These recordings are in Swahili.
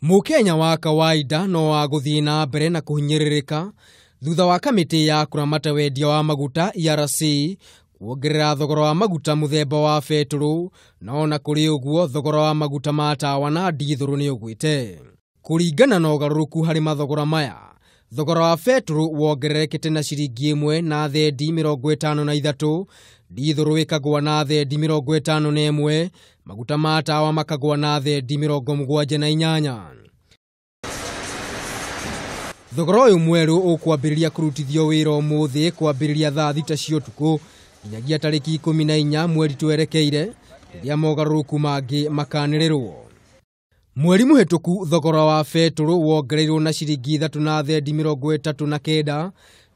Mukenya wa kawaida no wa guthii na mbere na kuhinyiririka thutha wa kamiti ya kuramata wendia wa maguta ERC kuongerera thogora wa maguta muthemba wa beturu, na ona kuri uguo thogora wa maguta ma tawa na dithuru ni ugwite. Kuringana na ugaruruku hari mathogora maya, thogora wa beturu wongererekete na ciringi 1 na thendi 53, dithuru ikagwa na thendi 51, maguta ma tawa makagwa na thendi 78. Thogora uyu mweru ukwambiriria kurutithio wira umuthi kwambiriria thaa 6 cia utuku nginyagia tariki 14 mweri twerekeire riria mogaruruku mangi makanirirwo. Mweri muhituku thogora wa beturu wongereirwo na ciringi 3 na thendi 39,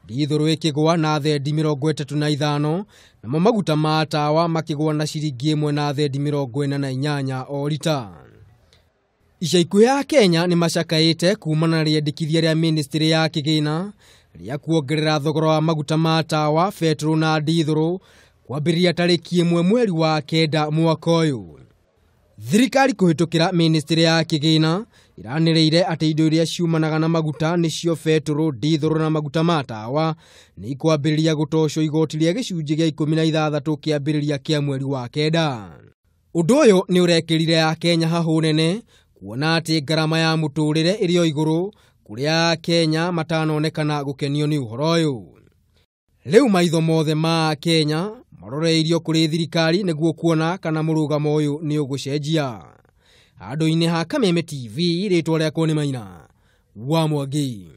dithuru ikigwa na thendi 35, namo maguta ma tawa makigwa na ciringi 1 na thendi 48 o lita. Ica ikuhĩ ya Kenya ni macakaite kumana na riendekithia ria ministry ya kigina ria kuongerera thogora wa maguta ma tawa, beturu na dithuru kwambiriria tariki 1 mweri wa 9 mwaka uyu. Thirikari kuhitukira ministry ya kigina iranireire ati indo iria ciumanaga na maguta nicio beturu, dithuru na maguta ma tawa ni kwambiriria gutocwo igoti ria gicunji gia 16 kiambiriria kia mweri wa 9. Undu uyu ni urekirire ya Kenya hahunene kuona ati garama ya muturire irio iguru kuria Kenya matanonekana gukenio ni uhoro uyu. Riu maitho mothe ma Kenya maroreirio kuri thirikari niguo kuona kana murugamo uyu ni ugucenjia. Handu-ini ha Kameme TV ritwa riakwa ni Maina wa Mwangi.